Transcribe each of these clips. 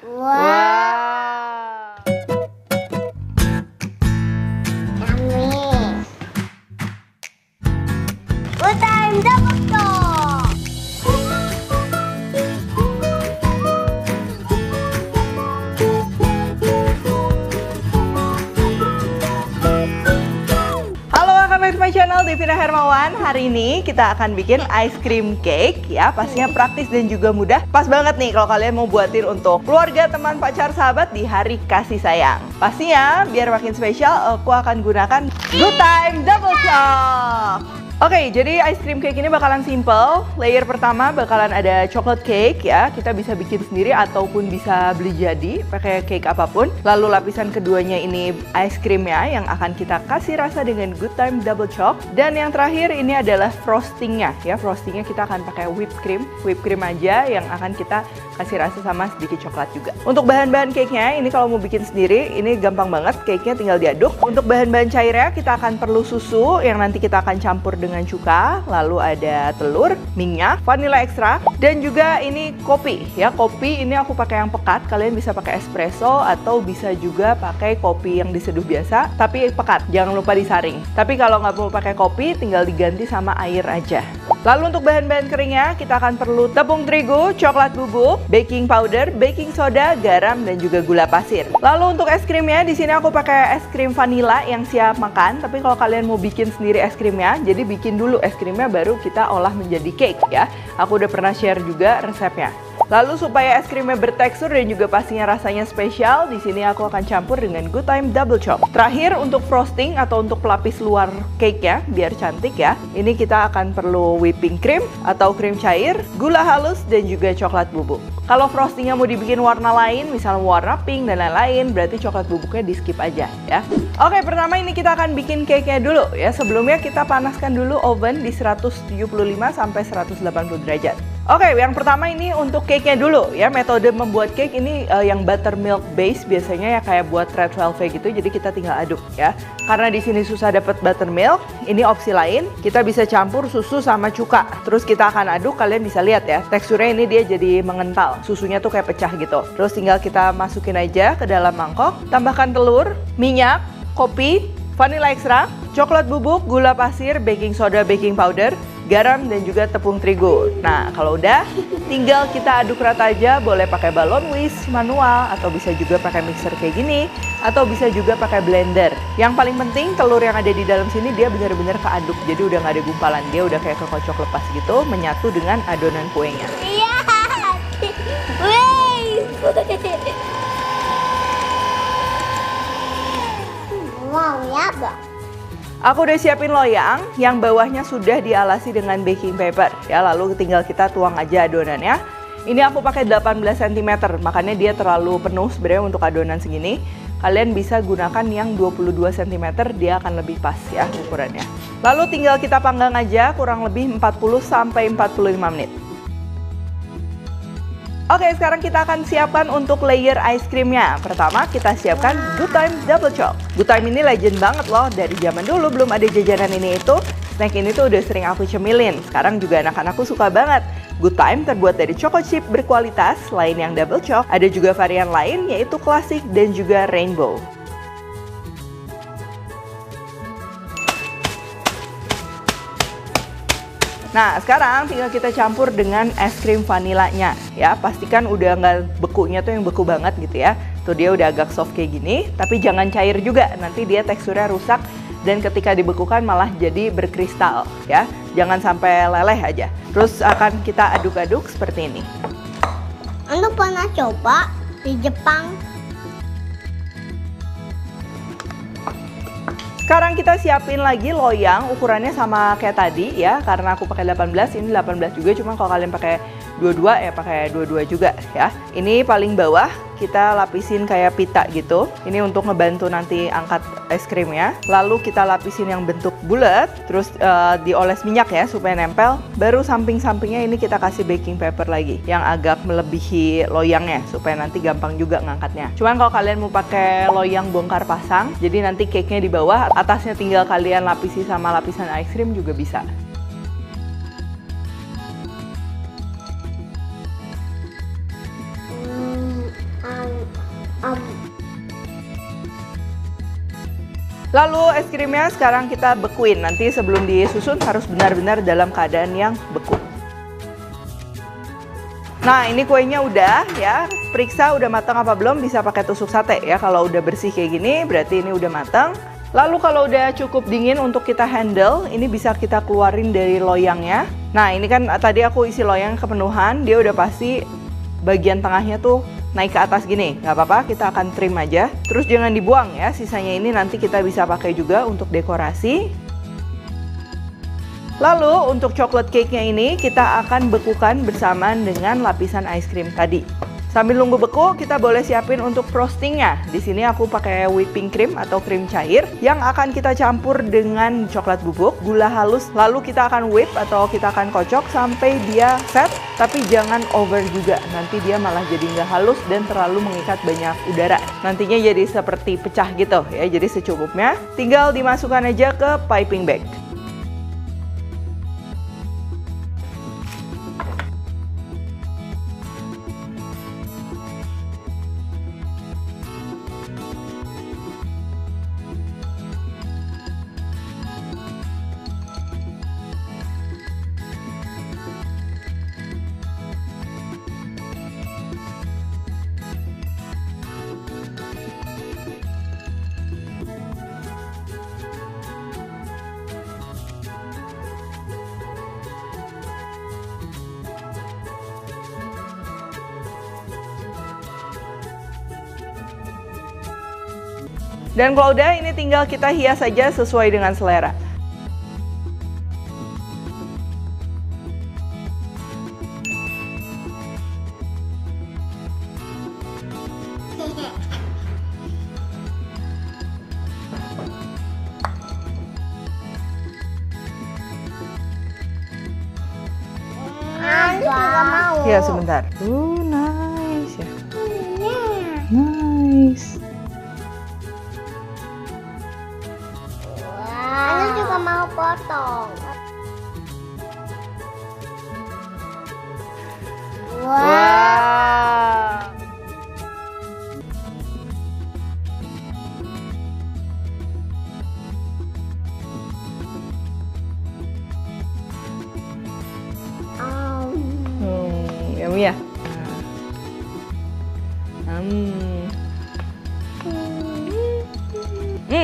Wow. Yummy. Good time double talk. Halo, welcome back to my channel, Devina Hermawan. Hari ini kita akan bikin ice cream cake ya. Pastinya praktis dan juga mudah. Pas banget nih kalau kalian mau buatin untuk keluarga, teman, pacar, sahabat di hari kasih sayang. Pastinya biar makin spesial, aku akan gunakan Good Time Double Choc. Oke, jadi ice cream cake ini bakalan simple. Layer pertama bakalan ada chocolate cake ya. Kita bisa bikin sendiri ataupun bisa beli jadi pakai cake apapun. Lalu lapisan keduanya ini ice creamnya yang akan kita kasih rasa dengan Good Time Double Choc. Dan yang terakhir ini adalah frostingnya ya. Frostingnya kita akan pakai whipped cream aja yang akan kita kasih rasa sama sedikit coklat juga. Untuk bahan-bahan cake-nya ini kalau mau bikin sendiri ini gampang banget. Cake-nya tinggal diaduk. Untuk bahan-bahan cairnya kita akan perlu susu yang nanti kita akan campur dengan cuka, lalu ada telur, minyak, vanila ekstra, dan juga ini kopi ya. Kopi ini aku pakai yang pekat, kalian bisa pakai espresso atau bisa juga pakai kopi yang diseduh biasa tapi pekat, jangan lupa disaring. Tapi kalau nggak mau pakai kopi tinggal diganti sama air aja. Lalu untuk bahan-bahan keringnya kita akan perlu tepung terigu, coklat bubuk, baking powder, baking soda, garam, dan juga gula pasir. Lalu untuk es krimnya di sini aku pakai es krim vanila yang siap makan. Tapi kalau kalian mau bikin sendiri es krimnya, jadi bikin dulu es krimnya baru kita olah menjadi cake ya. Aku udah pernah share juga resepnya. Lalu supaya es krimnya bertekstur dan juga pastinya rasanya spesial, di sini aku akan campur dengan Good Time Double Choc. Terakhir untuk frosting atau untuk pelapis luar cake-nya biar cantik ya. Ini kita akan perlu whipping cream atau krim cair, gula halus dan juga coklat bubuk. Kalau frostingnya mau dibikin warna lain, misalnya warna pink dan lain-lain, berarti coklat bubuknya di skip aja ya. Oke, pertama ini kita akan bikin cake-nya dulu ya. Sebelumnya kita panaskan dulu oven di 175 sampai 180 derajat. Oke, yang pertama ini untuk cake-nya dulu ya. Metode membuat cake ini yang buttermilk base biasanya ya kayak buat red velvet gitu. Jadi kita tinggal aduk ya. Karena di sini susah dapat buttermilk, ini opsi lain. Kita bisa campur susu sama cuka. Terus kita akan aduk, kalian bisa lihat ya. Teksturnya ini dia jadi mengental. Susunya tuh kayak pecah gitu. Terus tinggal kita masukin aja ke dalam mangkok. Tambahkan telur, minyak, kopi, vanila ekstra, coklat bubuk, gula pasir, baking soda, baking powder, garam, dan juga tepung terigu. Nah, kalau udah, tinggal kita aduk rata aja. Boleh pakai balon whisk manual, atau bisa juga pakai mixer kayak gini, atau bisa juga pakai blender. Yang paling penting, telur yang ada di dalam sini dia benar-benar keaduk. Jadi udah nggak ada gumpalan, dia udah kayak kekocok lepas gitu, menyatu dengan adonan kuenya. Iya. Wih. Wow, ya, Bang. Aku udah siapin loyang yang bawahnya sudah dialasi dengan baking paper ya, lalu tinggal kita tuang aja adonannya. Ini aku pakai 18 cm, makanya dia terlalu penuh sebenarnya untuk adonan segini. Kalian bisa gunakan yang 22 cm, dia akan lebih pas ya ukurannya. Lalu tinggal kita panggang aja kurang lebih 40 sampai 45 menit. Oke, sekarang kita akan siapkan untuk layer ice creamnya. Pertama, kita siapkan Good Time Double Choc. Good Time ini legend banget loh. Dari zaman dulu belum ada jajanan ini itu. Snack ini tuh udah sering aku cemilin. Sekarang juga anak-anakku suka banget. Good Time terbuat dari choco chip berkualitas. Selain yang double choc, ada juga varian lain yaitu klasik dan juga rainbow. Nah, sekarang tinggal kita campur dengan es krim vanilanya ya. Pastikan udah nggak bekunya tuh yang beku banget gitu ya. Tuh dia udah agak soft kayak gini, tapi jangan cair juga. Nanti dia teksturnya rusak dan ketika dibekukan malah jadi berkristal ya. Jangan sampai leleh aja. Terus akan kita aduk-aduk seperti ini. Anda pernah coba di Jepang? Sekarang kita siapin lagi loyang, ukurannya sama kayak tadi ya. Karena aku pakai 18, ini 18 juga. Cuma kalau kalian pakai 22 ya pakai 22 juga ya. Ini paling bawah kita lapisin kayak pita gitu. Ini untuk ngebantu nanti angkat es krimnya. Lalu kita lapisin yang bentuk bulat, terus dioles minyak ya supaya nempel. Baru samping-sampingnya ini kita kasih baking paper lagi yang agak melebihi loyangnya supaya nanti gampang juga ngangkatnya. Cuman kalau kalian mau pakai loyang bongkar pasang, jadi nanti cake-nya di bawah, atasnya tinggal kalian lapisi sama lapisan es krim juga bisa. Lalu es krimnya sekarang kita bekuin. Nanti sebelum disusun harus benar-benar dalam keadaan yang beku. Nah, ini kuenya udah ya. Periksa udah matang apa belum, bisa pakai tusuk sate ya. Kalau udah bersih kayak gini berarti ini udah matang. Lalu kalau udah cukup dingin untuk kita handle, ini bisa kita keluarin dari loyangnya. Nah, ini kan tadi aku isi loyang kepenuhan, dia udah pasti bagian tengahnya tuh naik ke atas gini. Nggak apa-apa, kita akan trim aja. Terus jangan dibuang ya, sisanya ini nanti kita bisa pakai juga untuk dekorasi. Lalu untuk chocolate cake-nya ini kita akan bekukan bersamaan dengan lapisan ice cream tadi. Sambil nunggu beku, kita boleh siapin untuk frostingnya. Di sini aku pakai whipping cream atau krim cair yang akan kita campur dengan coklat bubuk, gula halus, lalu kita akan whip atau kita akan kocok sampai dia set, tapi jangan over juga. Nanti dia malah jadi nggak halus dan terlalu mengikat banyak udara. Nantinya jadi seperti pecah gitu ya, jadi secukupnya. Tinggal dimasukkan aja ke piping bag. Dan kalau udah, ini tinggal kita hias saja sesuai dengan selera. juga mau. Ya, sebentar. Nice ya. Nice. Anu juga mau potong. Wow. Yummy ya.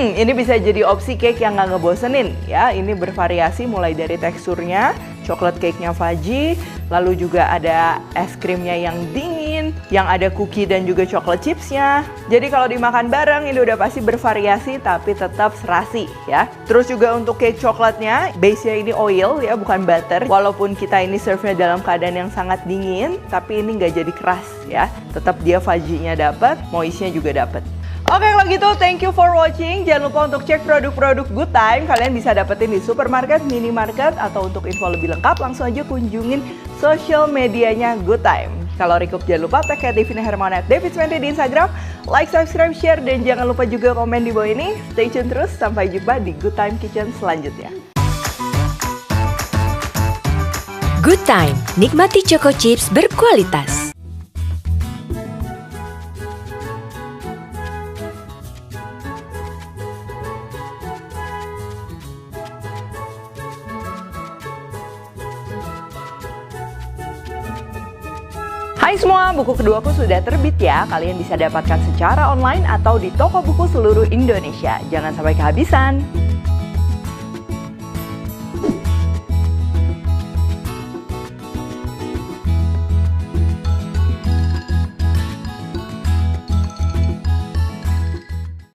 Ini bisa jadi opsi cake yang nggak ngebosenin ya. Ini bervariasi mulai dari teksturnya, coklat cake-nya fudgy, lalu juga ada es krimnya yang dingin, yang ada cookie dan juga chocolate chips-nya. Jadi kalau dimakan bareng ini udah pasti bervariasi tapi tetap serasi ya. Terus juga untuk cake coklatnya, base-nya ini oil ya, bukan butter. Walaupun kita ini serve-nya dalam keadaan yang sangat dingin, tapi ini nggak jadi keras ya. Tetap dia fudgy-nya dapat, moist-nya juga dapat. Oke, kalau gitu thank you for watching. Jangan lupa untuk cek produk-produk Good Time. Kalian bisa dapetin di supermarket, minimarket, atau untuk info lebih lengkap langsung aja kunjungin social medianya Good Time. Kalau request jangan lupa tag Devina Hermawan @Devi20 di Instagram. Like, subscribe, share, dan jangan lupa juga komen di bawah ini. Stay tune terus, sampai jumpa di Good Time Kitchen selanjutnya. Good Time, nikmati choco chips berkualitas. Hai semua, buku keduaku sudah terbit ya. Kalian bisa dapatkan secara online atau di toko buku seluruh Indonesia. Jangan sampai kehabisan.